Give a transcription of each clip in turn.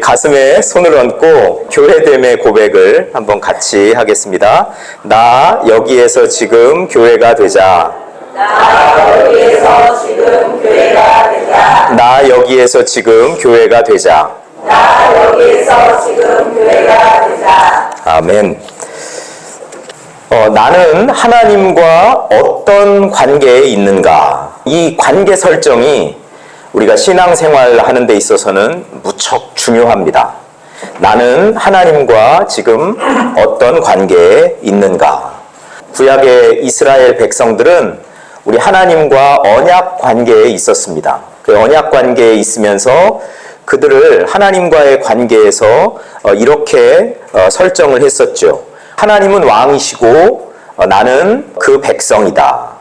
가슴에 손을 얹고 교회됨의 고백을 한번 같이 하겠습니다. 나 여기에서 지금 교회가 되자. 나 여기에서 지금 교회가 되자. 나 여기에서 지금 교회가 되자. 나 여기에서 지금 교회가 되자. 아멘. 나는 하나님과 어떤 관계에 있는가? 이 관계 설정이 우리가 신앙생활 하는 데 있어서는 무척 중요합니다. 나는 하나님과 지금 어떤 관계에 있는가? 구약의 이스라엘 백성들은 우리 하나님과 언약 관계에 있었습니다. 그 언약 관계에 있으면서 그들을 하나님과의 관계에서 이렇게 설정을 했었죠. 하나님은 왕이시고 나는 그 백성이다.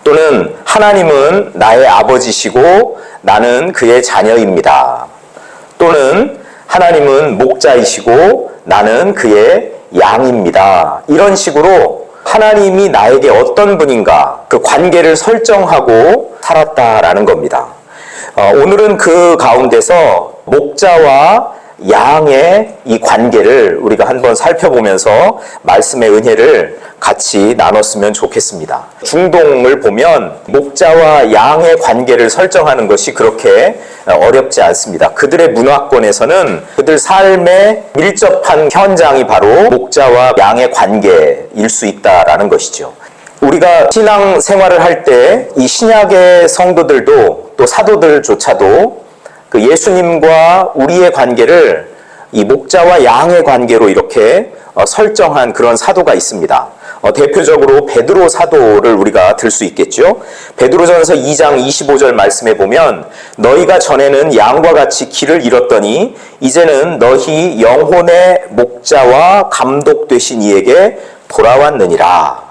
또는 하나님은 나의 아버지시고 나는 그의 자녀입니다. 또는 하나님은 목자이시고 나는 그의 양입니다. 이런 식으로 하나님이 나에게 어떤 분인가 그 관계를 설정하고 살았다라는 겁니다. 오늘은 그 가운데서 목자와 양의 이 관계를 우리가 한번 살펴보면서 말씀의 은혜를 같이 나눴으면 좋겠습니다. 중동을 보면 목자와 양의 관계를 설정하는 것이 그렇게 어렵지 않습니다. 그들의 문화권에서는 그들 삶에 밀접한 현장이 바로 목자와 양의 관계일 수 있다라는 것이죠. 우리가 신앙 생활을 할 때 이 신약의 성도들도 또 사도들조차도 그 예수님과 우리의 관계를 이 목자와 양의 관계로 이렇게 설정한 그런 사도가 있습니다. 대표적으로 베드로 사도를 우리가 들 수 있겠죠. 베드로전서 2장 25절 말씀에 보면 너희가 전에는 양과 같이 길을 잃었더니 이제는 너희 영혼의 목자와 감독 되신 이에게 돌아왔느니라.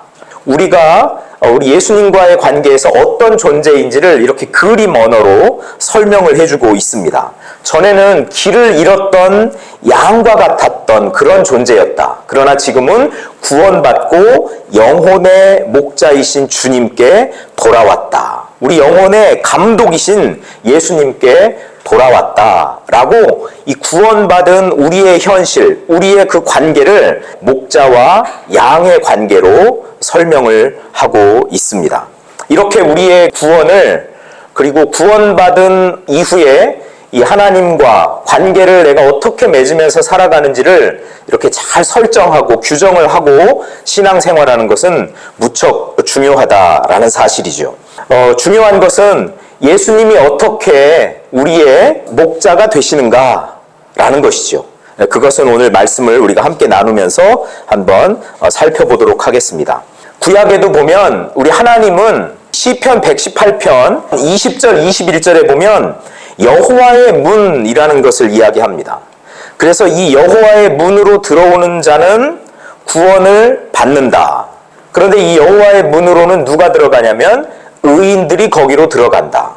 우리가 우리 예수님과의 관계에서 어떤 존재인지를 이렇게 그림 언어로 설명을 해주고 있습니다. 전에는 길을 잃었던 양과 같았던 그런 존재였다. 그러나 지금은 구원받고 영혼의 목자이신 주님께 돌아왔다. 우리 영혼의 감독이신 예수님께 돌아왔다라고 이 구원받은 우리의 현실, 우리의 그 관계를 목자와 양의 관계로 설명을 하고 있습니다. 이렇게 우리의 구원을 그리고 구원받은 이후에 이 하나님과 관계를 내가 어떻게 맺으면서 살아가는지를 이렇게 잘 설정하고 규정을 하고 신앙생활하는 것은 무척 중요하다라는 사실이죠. 중요한 것은 예수님이 어떻게 우리의 목자가 되시는가라는 것이죠. 그것은 오늘 말씀을 우리가 함께 나누면서 한번 살펴보도록 하겠습니다. 구약에도 보면 우리 하나님은 시편 118편 20절 21절에 보면 여호와의 문이라는 것을 이야기합니다. 그래서 이 여호와의 문으로 들어오는 자는 구원을 받는다. 그런데 이 여호와의 문으로는 누가 들어가냐면 의인들이 거기로 들어간다.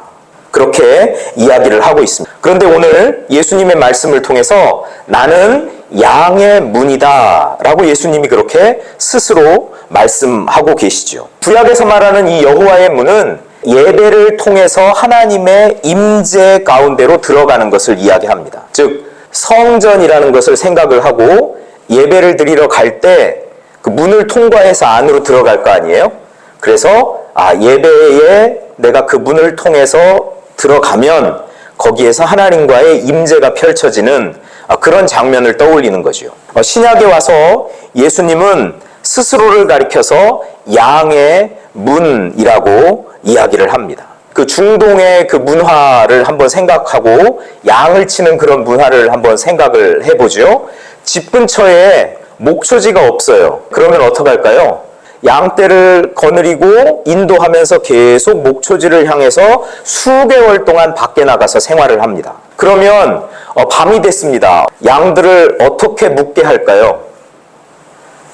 그렇게 이야기를 하고 있습니다. 그런데 오늘 예수님의 말씀을 통해서 나는 양의 문이다 라고 예수님이 그렇게 스스로 말씀하고 계시죠. 구약에서 말하는 이 여호와의 문은 예배를 통해서 하나님의 임재 가운데로 들어가는 것을 이야기합니다. 즉 성전이라는 것을 생각을 하고 예배를 드리러 갈 때 그 문을 통과해서 안으로 들어갈 거 아니에요? 그래서 예배에 내가 그 문을 통해서 들어가면 거기에서 하나님과의 임재가 펼쳐지는 그런 장면을 떠올리는 거죠. 신약에 와서 예수님은 스스로를 가리켜서 양의 문이라고 이야기를 합니다. 그 중동의 그 문화를 한번 생각하고 양을 치는 그런 문화를 한번 생각을 해보죠. 집 근처에 목초지가 없어요. 그러면 어떡할까요? 양떼를 거느리고 인도하면서 계속 목초지를 향해서 수개월 동안 밖에 나가서 생활을 합니다. 그러면 밤이 됐습니다. 양들을 어떻게 묵게 할까요?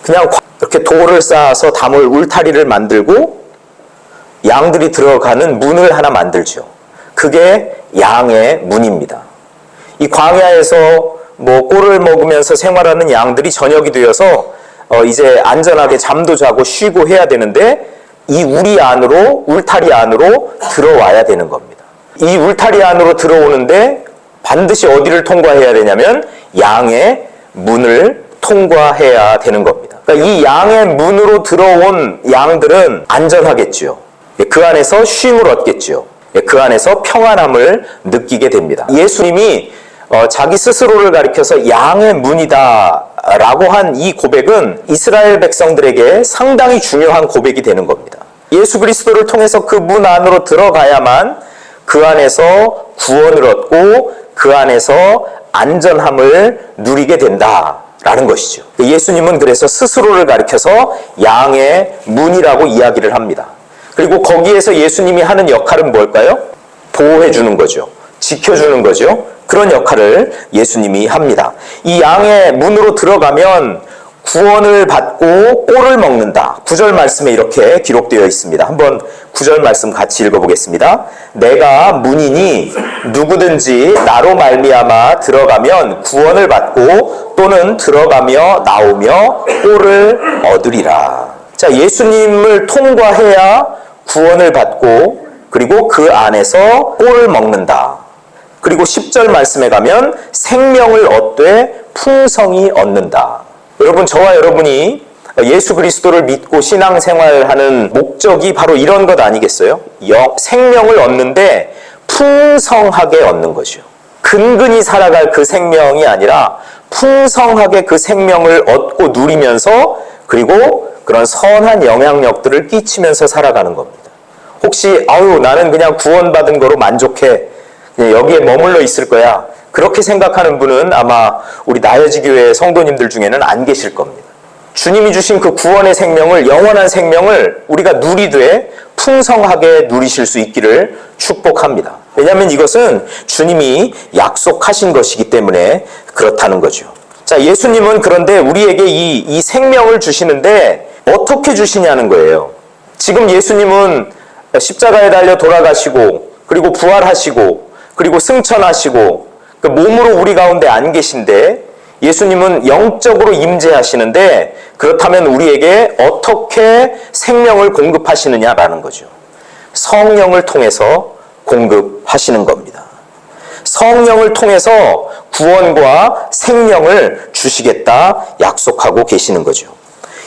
그냥 이렇게 돌을 쌓아서 담을 울타리를 만들고 양들이 들어가는 문을 하나 만들죠. 그게 양의 문입니다. 이 광야에서 꼴을 먹으면서 생활하는 양들이 저녁이 되어서 이제 안전하게 잠도 자고 쉬고 해야 되는데 이 우리 안으로, 울타리 안으로 들어와야 되는 겁니다. 이 울타리 안으로 들어오는데 반드시 어디를 통과해야 되냐면 양의 문을 통과해야 되는 겁니다. 그러니까 이 양의 문으로 들어온 양들은 안전하겠지요. 그 안에서 쉼을 얻겠지요. 그 안에서 평안함을 느끼게 됩니다. 예수님이 자기 스스로를 가리켜서 양의 문이다 라고 한 이 고백은 이스라엘 백성들에게 상당히 중요한 고백이 되는 겁니다. 예수 그리스도를 통해서 그 문 안으로 들어가야만 그 안에서 구원을 얻고 그 안에서 안전함을 누리게 된다라는 것이죠. 예수님은 그래서 스스로를 가리켜서 양의 문이라고 이야기를 합니다. 그리고 거기에서 예수님이 하는 역할은 뭘까요? 보호해 주는 거죠. 지켜주는 거죠. 그런 역할을 예수님이 합니다. 이 양의 문으로 들어가면 구원을 받고 꼴을 먹는다. 9절 말씀에 이렇게 기록되어 있습니다. 한번 9절 말씀 같이 읽어보겠습니다. 내가 문이니 누구든지 나로 말미암아 들어가면 구원을 받고 또는 들어가며 나오며 꼴을 얻으리라. 자, 예수님을 통과해야 구원을 받고 그리고 그 안에서 꼴을 먹는다. 그리고 10절 말씀에 가면 생명을 얻되 풍성히 얻는다. 여러분, 저와 여러분이 예수 그리스도를 믿고 신앙생활하는 목적이 바로 이런 것 아니겠어요? 생명을 얻는데 풍성하게 얻는 거죠. 근근히 살아갈 그 생명이 아니라 풍성하게 그 생명을 얻고 누리면서 그리고 그런 선한 영향력들을 끼치면서 살아가는 겁니다. 혹시 나는 그냥 구원받은 거로 만족해, 그냥 여기에 머물러 있을 거야, 그렇게 생각하는 분은 아마 우리 나여지교회 성도님들 중에는 안 계실 겁니다. 주님이 주신 그 구원의 생명을, 영원한 생명을 우리가 누리되 풍성하게 누리실 수 있기를 축복합니다. 왜냐하면 이것은 주님이 약속하신 것이기 때문에 그렇다는 거죠. 자, 예수님은 그런데 우리에게 이 생명을 주시는데 어떻게 주시냐는 거예요. 지금 예수님은 십자가에 달려 돌아가시고 그리고 부활하시고 그리고 승천하시고 그 몸으로 우리 가운데 안 계신데 예수님은 영적으로 임재하시는데 그렇다면 우리에게 어떻게 생명을 공급하시느냐라는 거죠. 성령을 통해서 공급하시는 겁니다. 성령을 통해서 구원과 생명을 주시겠다 약속하고 계시는 거죠.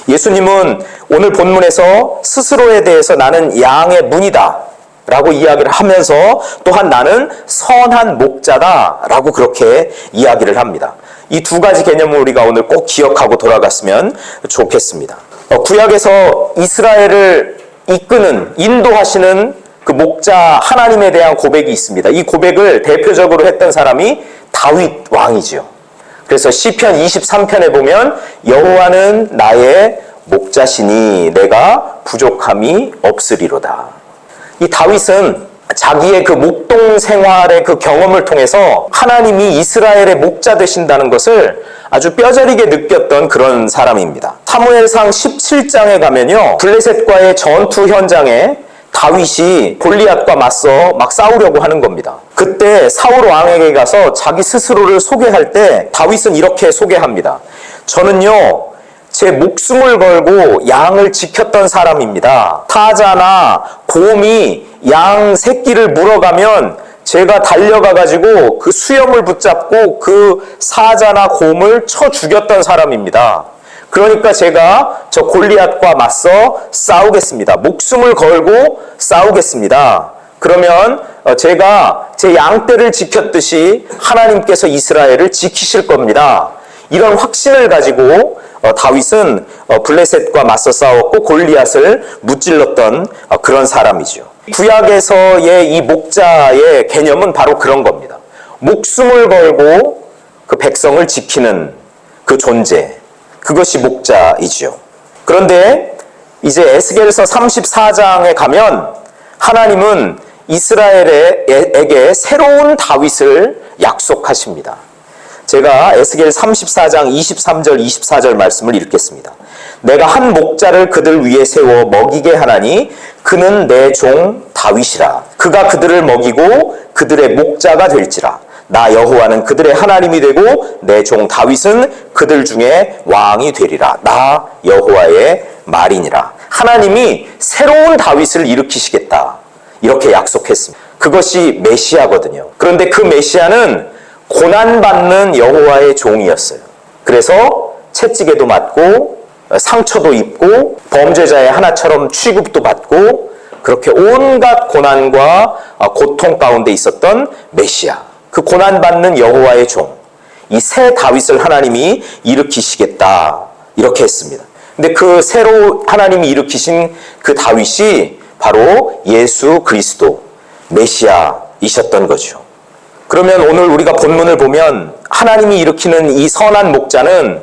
예수님은 오늘 본문에서 스스로에 대해서 나는 양의 문이다 라고 이야기를 하면서 또한 나는 선한 목자다 라고 그렇게 이야기를 합니다. 이 두 가지 개념을 우리가 오늘 꼭 기억하고 돌아갔으면 좋겠습니다. 구약에서 이스라엘을 이끄는, 인도하시는 그 목자 하나님에 대한 고백이 있습니다. 이 고백을 대표적으로 했던 사람이 다윗 왕이죠. 그래서 시편 23편에 보면 여호와는 나의 목자시니 내가 부족함이 없으리로다. 이 다윗은 자기의 그 목동 생활의 그 경험을 통해서 하나님이 이스라엘의 목자 되신다는 것을 아주 뼈저리게 느꼈던 그런 사람입니다. 사무엘상 17장에 가면요, 블레셋과의 전투 현장에 다윗이 골리앗과 맞서 막 싸우려고 하는 겁니다. 그때 사울 왕에게 가서 자기 스스로를 소개할 때 다윗은 이렇게 소개합니다. 저는요, 제 목숨을 걸고 양을 지켰던 사람입니다. 타자나 곰이 양 새끼를 물어가면 제가 달려가가지고 그 수염을 붙잡고 그 사자나 곰을 쳐 죽였던 사람입니다. 그러니까 제가 저 골리앗과 맞서 싸우겠습니다. 목숨을 걸고 싸우겠습니다. 그러면 제가 제 양떼를 지켰듯이 하나님께서 이스라엘을 지키실 겁니다. 이런 확신을 가지고 다윗은 블레셋과 맞서 싸웠고 골리앗을 무찔렀던 그런 사람이죠. 구약에서의 이 목자의 개념은 바로 그런 겁니다. 목숨을 걸고 그 백성을 지키는 그 존재, 그것이 목자이죠. 그런데 이제 에스겔서 34장에 가면 하나님은 이스라엘에게 새로운 다윗을 약속하십니다. 제가 에스겔 34장 23절 24절 말씀을 읽겠습니다. 내가 한 목자를 그들 위에 세워 먹이게 하나니 그는 내 종 다윗이라. 그가 그들을 먹이고 그들의 목자가 될지라. 나 여호와는 그들의 하나님이 되고 내 종 다윗은 그들 중에 왕이 되리라. 나 여호와의 말이니라. 하나님이 새로운 다윗을 일으키시겠다, 이렇게 약속했습니다. 그것이 메시아거든요. 그런데 그 메시아는 고난받는 여호와의 종이었어요. 그래서 채찍에도 맞고 상처도 입고 범죄자의 하나처럼 취급도 받고 그렇게 온갖 고난과 고통 가운데 있었던 메시아, 그 고난받는 여호와의 종, 이 새 다윗을 하나님이 일으키시겠다 이렇게 했습니다. 근데 그 새로 하나님이 일으키신 그 다윗이 바로 예수 그리스도 메시아이셨던 거죠. 그러면 오늘 우리가 본문을 보면 하나님이 일으키는 이 선한 목자는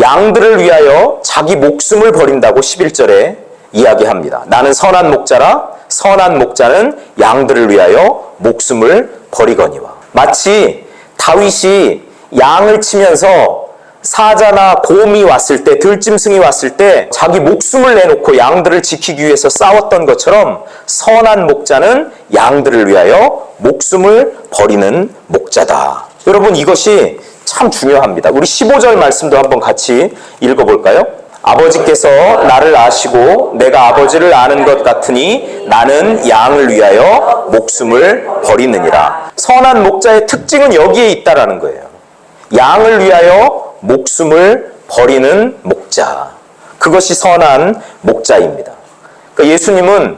양들을 위하여 자기 목숨을 버린다고 11절에 이야기합니다. 나는 선한 목자라 선한 목자는 양들을 위하여 목숨을 버리거니와. 마치 다윗이 양을 치면서 사자나 곰이 왔을 때, 들짐승이 왔을 때 자기 목숨을 내놓고 양들을 지키기 위해서 싸웠던 것처럼 선한 목자는 양들을 위하여 목숨을 버리는 목자다. 여러분, 이것이 참 중요합니다. 우리 15절 말씀도 한번 같이 읽어볼까요? 아버지께서 나를 아시고 내가 아버지를 아는 것 같으니 나는 양을 위하여 목숨을 버리느니라. 선한 목자의 특징은 여기에 있다라는 거예요. 양을 위하여 목숨을 버리는 목자. 그것이 선한 목자입니다. 그러니까 예수님은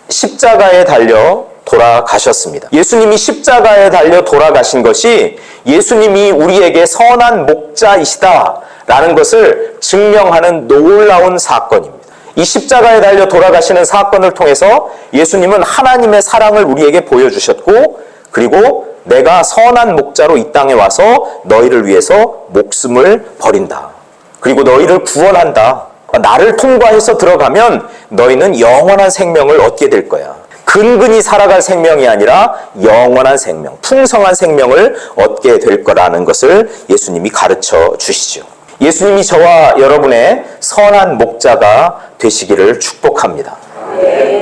십자가에 달려 돌아가셨습니다. 예수님이 십자가에 달려 돌아가신 것이 예수님이 우리에게 선한 목자이시다라는 것을 증명하는 놀라운 사건입니다. 이 십자가에 달려 돌아가시는 사건을 통해서 예수님은 하나님의 사랑을 우리에게 보여주셨고, 그리고 내가 선한 목자로 이 땅에 와서 너희를 위해서 목숨을 버린다. 그리고 너희를 구원한다. 나를 통과해서 들어가면 너희는 영원한 생명을 얻게 될 거야. 근근히 살아갈 생명이 아니라 영원한 생명, 풍성한 생명을 얻게 될 거라는 것을 예수님이 가르쳐 주시죠. 예수님이 저와 여러분의 선한 목자가 되시기를 축복합니다.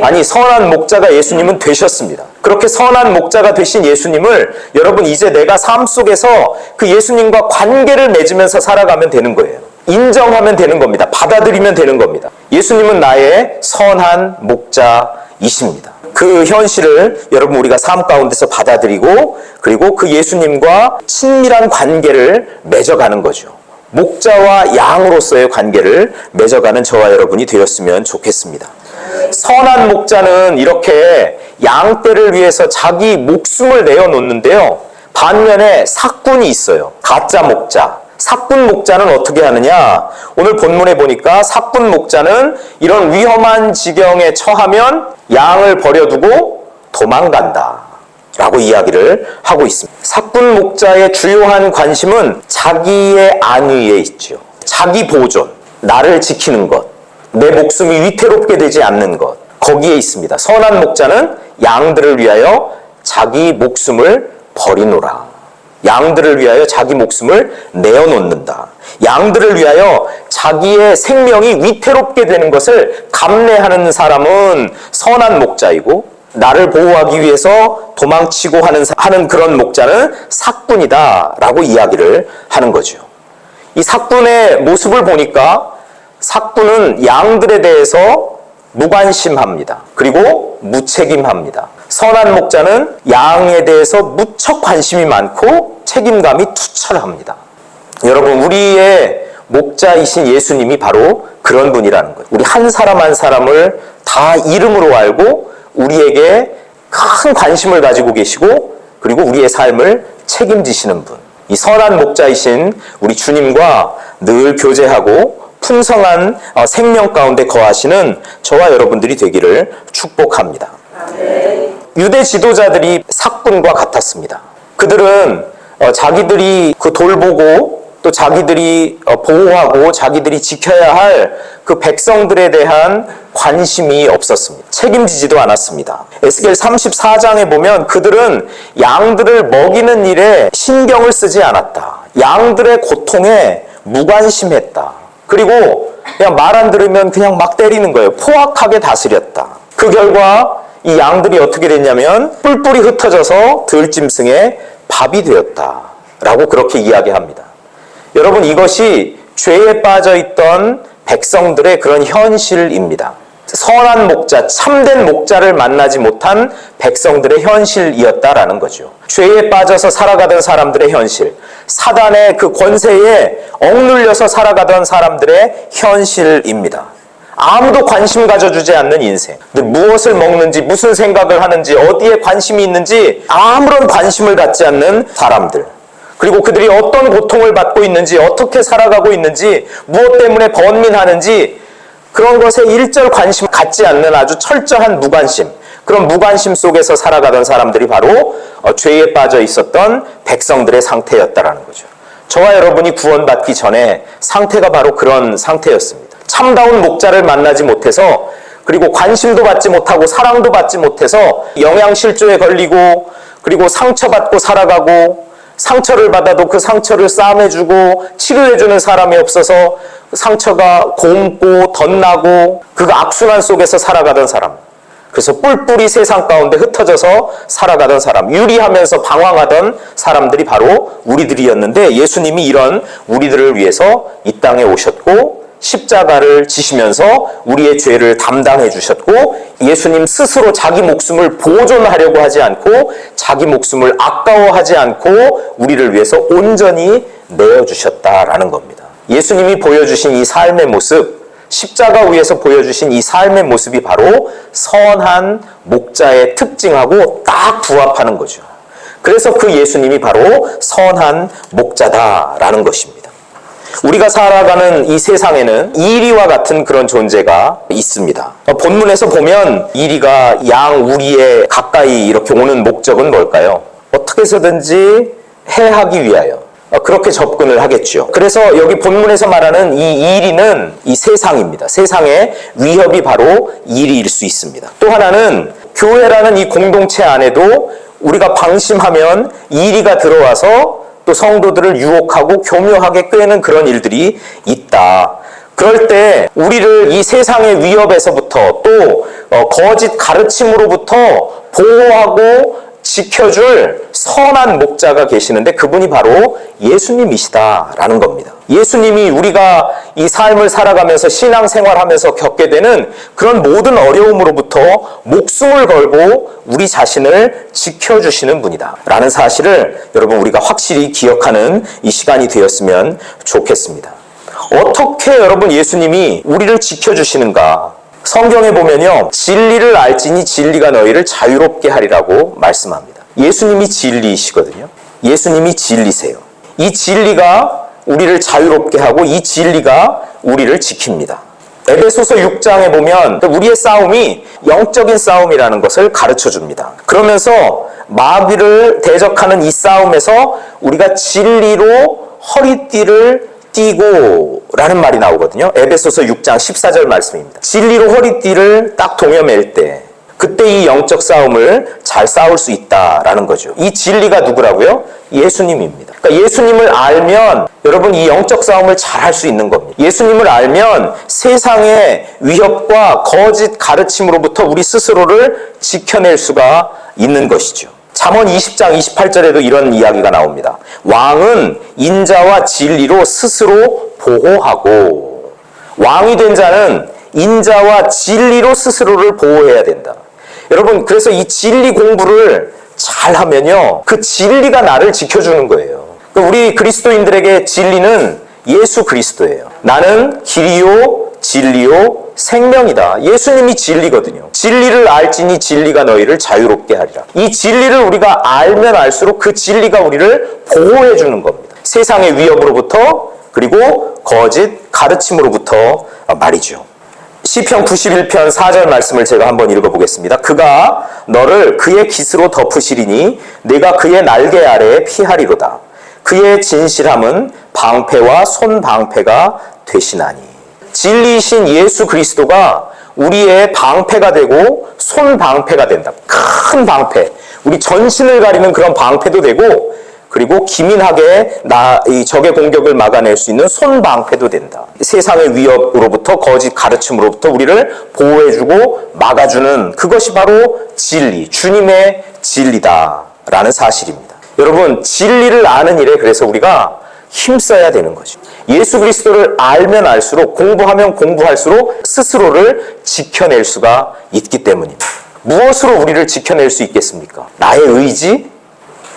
아니, 선한 목자가 예수님은 되셨습니다. 그렇게 선한 목자가 되신 예수님을 여러분, 이제 내가 삶 속에서 그 예수님과 관계를 맺으면서 살아가면 되는 거예요. 인정하면 되는 겁니다. 받아들이면 되는 겁니다. 예수님은 나의 선한 목자이십니다. 그 현실을 여러분, 우리가 삶 가운데서 받아들이고, 그리고 그 예수님과 친밀한 관계를 맺어가는 거죠. 목자와 양으로서의 관계를 맺어가는 저와 여러분이 되었으면 좋겠습니다. 선한 목자는 이렇게 양떼를 위해서 자기 목숨을 내어놓는데요, 반면에 삭군이 있어요. 가짜 목자. 삭군 목자는 어떻게 하느냐? 오늘 본문에 보니까 삭군 목자는 이런 위험한 지경에 처하면 양을 버려두고 도망간다 라고 이야기를 하고 있습니다. 삭군 목자의 주요한 관심은 자기의 안위에 있죠. 자기 보존, 나를 지키는 것, 내 목숨이 위태롭게 되지 않는 것, 거기에 있습니다. 선한 목자는 양들을 위하여 자기 목숨을 버리노라. 양들을 위하여 자기 목숨을 내어놓는다. 양들을 위하여 자기의 생명이 위태롭게 되는 것을 감내하는 사람은 선한 목자이고, 나를 보호하기 위해서 도망치고 하는 그런 목자는 삭군이다 라고 이야기를 하는 거죠. 이 삭군의 모습을 보니까 삭군은 양들에 대해서 무관심합니다. 그리고 무책임합니다. 선한 목자는 양에 대해서 무척 관심이 많고 책임감이 투철합니다. 여러분, 우리의 목자이신 예수님이 바로 그런 분이라는 거예요. 우리 한 사람 한 사람을 다 이름으로 알고 우리에게 큰 관심을 가지고 계시고, 그리고 우리의 삶을 책임지시는 분. 이 선한 목자이신 우리 주님과 늘 교제하고 풍성한 생명 가운데 거하시는 저와 여러분들이 되기를 축복합니다. 유대 지도자들이 삭군과 같았습니다. 그들은 자기들이 그 돌보고 또 자기들이 보호하고 자기들이 지켜야 할 그 백성들에 대한 관심이 없었습니다. 책임지지도 않았습니다. 에스겔 34장에 보면 그들은 양들을 먹이는 일에 신경을 쓰지 않았다. 양들의 고통에 무관심했다. 그리고 그냥 말 안 들으면 그냥 막 때리는 거예요. 포악하게 다스렸다. 그 결과 이 양들이 어떻게 됐냐면 뿔뿔이 흩어져서 들짐승의 밥이 되었다 라고 그렇게 이야기합니다. 여러분, 이것이 죄에 빠져있던 백성들의 그런 현실입니다. 선한 목자, 참된 목자를 만나지 못한 백성들의 현실이었다라는 거죠. 죄에 빠져서 살아가던 사람들의 현실, 사단의 그 권세에 억눌려서 살아가던 사람들의 현실입니다. 아무도 관심 가져주지 않는 인생. 근데 무엇을 먹는지, 무슨 생각을 하는지, 어디에 관심이 있는지 아무런 관심을 갖지 않는 사람들. 그리고 그들이 어떤 고통을 받고 있는지, 어떻게 살아가고 있는지, 무엇 때문에 번민하는지 그런 것에 일절 관심 갖지 않는 아주 철저한 무관심, 그런 무관심 속에서 살아가던 사람들이 바로 죄에 빠져 있었던 백성들의 상태였다라는 거죠. 저와 여러분이 구원받기 전에 상태가 바로 그런 상태였습니다. 참다운 목자를 만나지 못해서, 그리고 관심도 받지 못하고 사랑도 받지 못해서 영양실조에 걸리고, 그리고 상처받고 살아가고, 상처를 받아도 그 상처를 싸매주고 치료해주는 사람이 없어서 상처가 곪고 덧나고 그 악순환 속에서 살아가던 사람, 그래서 뿔뿔이 세상 가운데 흩어져서 살아가던 사람, 유리하면서 방황하던 사람들이 바로 우리들이었는데, 예수님이 이런 우리들을 위해서 이 땅에 오셨고 십자가를 지시면서 우리의 죄를 담당해 주셨고, 예수님 스스로 자기 목숨을 보존하려고 하지 않고 자기 목숨을 아까워하지 않고 우리를 위해서 온전히 내어주셨다라는 겁니다. 예수님이 보여주신 이 삶의 모습, 십자가 위에서 보여주신 이 삶의 모습이 바로 선한 목자의 특징하고 딱 부합하는 거죠. 그래서 그 예수님이 바로 선한 목자다라는 것입니다. 우리가 살아가는 이 세상에는 이리와 같은 그런 존재가 있습니다. 본문에서 보면 이리가 양 우리에 가까이 이렇게 오는 목적은 뭘까요? 어떻게 해서든지 해하기 위하여 그렇게 접근을 하겠죠. 그래서 여기 본문에서 말하는 이 이리는 이 세상입니다. 세상의 위협이 바로 이리일 수 있습니다. 또 하나는 교회라는 이 공동체 안에도 우리가 방심하면 이리가 들어와서 또 성도들을 유혹하고 교묘하게 꿰는 그런 일들이 있다. 그럴 때 우리를 이 세상의 위협에서부터 또 거짓 가르침으로부터 보호하고 지켜줄 선한 목자가 계시는데, 그분이 바로 예수님이시다라는 겁니다. 예수님이 우리가 이 삶을 살아가면서 신앙생활하면서 겪게 되는 그런 모든 어려움으로부터 목숨을 걸고 우리 자신을 지켜주시는 분이다 라는 사실을 여러분 우리가 확실히 기억하는 이 시간이 되었으면 좋겠습니다. 어떻게 여러분 예수님이 우리를 지켜주시는가? 성경에 보면요, 진리를 알지니 진리가 너희를 자유롭게 하리라고 말씀합니다. 예수님이 진리이시거든요. 예수님이 진리세요. 이 진리가 우리를 자유롭게 하고 이 진리가 우리를 지킵니다. 에베소서 6장에 보면 우리의 싸움이 영적인 싸움이라는 것을 가르쳐 줍니다. 그러면서 마귀를 대적하는 이 싸움에서 우리가 진리로 허리띠를 띠고 라는 말이 나오거든요. 에베소서 6장 14절 말씀입니다. 진리로 허리띠를 딱 동여맬 때 그때 이 영적 싸움을 잘 싸울 수 있다라는 거죠. 이 진리가 누구라고요? 예수님입니다. 그러니까 예수님을 알면 여러분 이 영적 싸움을 잘 할 수 있는 겁니다. 예수님을 알면 세상의 위협과 거짓 가르침으로부터 우리 스스로를 지켜낼 수가 있는 것이죠. 잠언 20장 28절에도 이런 이야기가 나옵니다. 왕은 인자와 진리로 스스로 보호하고, 왕이 된 자는 인자와 진리로 스스로를 보호해야 된다. 여러분, 그래서 이 진리 공부를 잘 하면요, 그 진리가 나를 지켜주는 거예요. 우리 그리스도인들에게 진리는 예수 그리스도예요. 나는 길이요 진리요 생명이다. 예수님이 진리거든요. 진리를 알지니 진리가 너희를 자유롭게 하리라. 이 진리를 우리가 알면 알수록 그 진리가 우리를 보호해 주는 겁니다. 세상의 위협으로부터, 그리고 거짓 가르침으로부터 말이죠. 시편 91편 4절 말씀을 제가 한번 읽어보겠습니다. 그가 너를 그의 깃으로 덮으시리니 내가 그의 날개 아래에 피하리로다. 그의 진실함은 방패와 손방패가 되시나니. 진리이신 예수 그리스도가 우리의 방패가 되고 손방패가 된다. 큰 방패, 우리 전신을 가리는 그런 방패도 되고, 그리고 기민하게 이 적의 공격을 막아낼 수 있는 손방패도 된다. 세상의 위협으로부터 거짓 가르침으로부터 우리를 보호해주고 막아주는 그것이 바로 진리, 주님의 진리다라는 사실입니다. 여러분, 진리를 아는 일에 그래서 우리가 힘써야 되는 거죠. 예수 그리스도를 알면 알수록, 공부하면 공부할수록 스스로를 지켜낼 수가 있기 때문입니다. 무엇으로 우리를 지켜낼 수 있겠습니까? 나의 의지?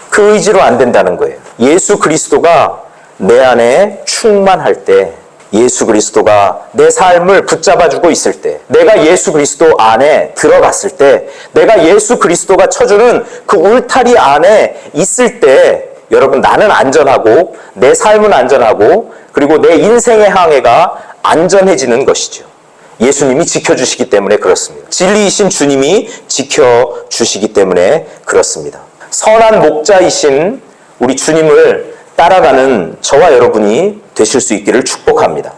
그 의지로 안 된다는 거예요. 예수 그리스도가 내 안에 충만할 때, 예수 그리스도가 내 삶을 붙잡아주고 있을 때, 내가 예수 그리스도 안에 들어갔을 때, 내가 예수 그리스도가 쳐주는 그 울타리 안에 있을 때, 여러분, 나는 안전하고 내 삶은 안전하고 그리고 내 인생의 항해가 안전해지는 것이죠. 예수님이 지켜주시기 때문에 그렇습니다. 진리이신 주님이 지켜주시기 때문에 그렇습니다. 선한 목자이신 우리 주님을 따라가는 저와 여러분이 되실 수 있기를 축복합니다.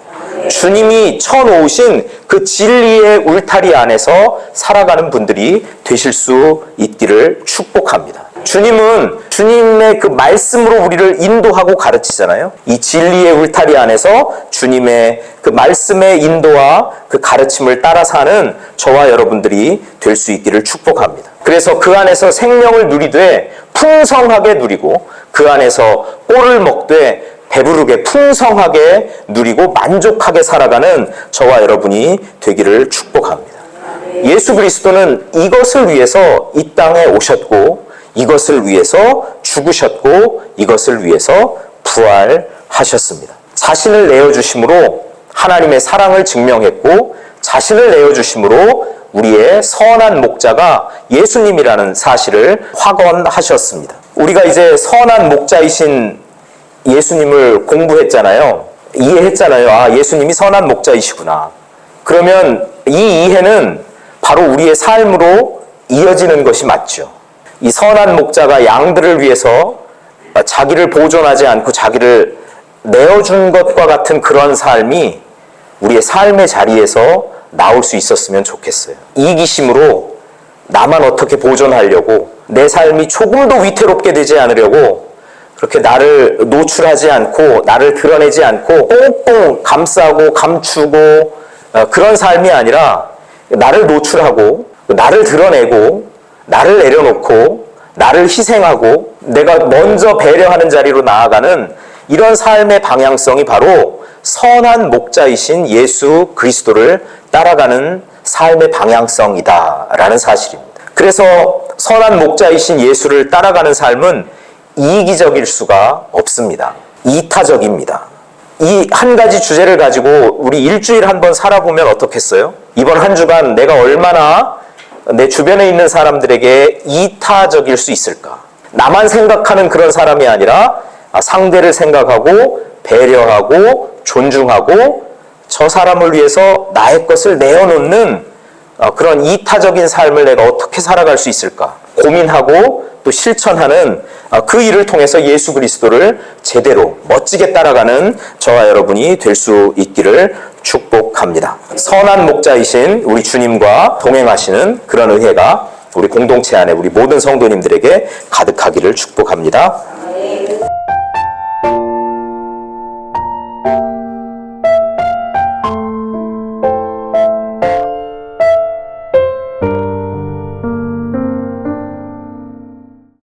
주님이 쳐놓으신 그 진리의 울타리 안에서 살아가는 분들이 되실 수 있기를 축복합니다. 주님은 주님의 그 말씀으로 우리를 인도하고 가르치잖아요. 이 진리의 울타리 안에서 주님의 그 말씀의 인도와 그 가르침을 따라 사는 저와 여러분들이 될 수 있기를 축복합니다. 그래서 그 안에서 생명을 누리되 풍성하게 누리고, 그 안에서 꼴을 먹되 배부르게 풍성하게 누리고 만족하게 살아가는 저와 여러분이 되기를 축복합니다. 예수 그리스도는 이것을 위해서 이 땅에 오셨고, 이것을 위해서 죽으셨고, 이것을 위해서 부활하셨습니다. 자신을 내어주심으로 하나님의 사랑을 증명했고, 자신을 내어주심으로 우리의 선한 목자가 예수님이라는 사실을 확언하셨습니다. 우리가 이제 선한 목자이신 예수님을 공부했잖아요. 이해했잖아요. 아, 예수님이 선한 목자이시구나. 그러면 이 이해는 바로 우리의 삶으로 이어지는 것이 맞죠. 이 선한 목자가 양들을 위해서 자기를 보존하지 않고 자기를 내어준 것과 같은 그런 삶이 우리의 삶의 자리에서 나올 수 있었으면 좋겠어요. 이기심으로 나만 어떻게 보존하려고, 내 삶이 조금도 위태롭게 되지 않으려고 그렇게 나를 노출하지 않고 나를 드러내지 않고 꽁꽁 감싸고 감추고 그런 삶이 아니라, 나를 노출하고 나를 드러내고 나를 내려놓고 나를 희생하고 내가 먼저 배려하는 자리로 나아가는 이런 삶의 방향성이 바로 선한 목자이신 예수 그리스도를 따라가는 삶의 방향성이다라는 사실입니다. 그래서 선한 목자이신 예수를 따라가는 삶은 이기적일 수가 없습니다. 이타적입니다. 이 한 가지 주제를 가지고 우리 일주일 한번 살아보면 어떻겠어요? 이번 한 주간 내가 얼마나 내 주변에 있는 사람들에게 이타적일 수 있을까? 나만 생각하는 그런 사람이 아니라 상대를 생각하고 배려하고 존중하고 저 사람을 위해서 나의 것을 내어놓는 그런 이타적인 삶을 내가 어떻게 살아갈 수 있을까? 고민하고 또 실천하는 그 일을 통해서 예수 그리스도를 제대로 멋지게 따라가는 저와 여러분이 될 수 있기를 축복합니다. 선한 목자이신 우리 주님과 동행하시는 그런 은혜가 우리 공동체 안에 우리 모든 성도님들에게 가득하기를 축복합니다.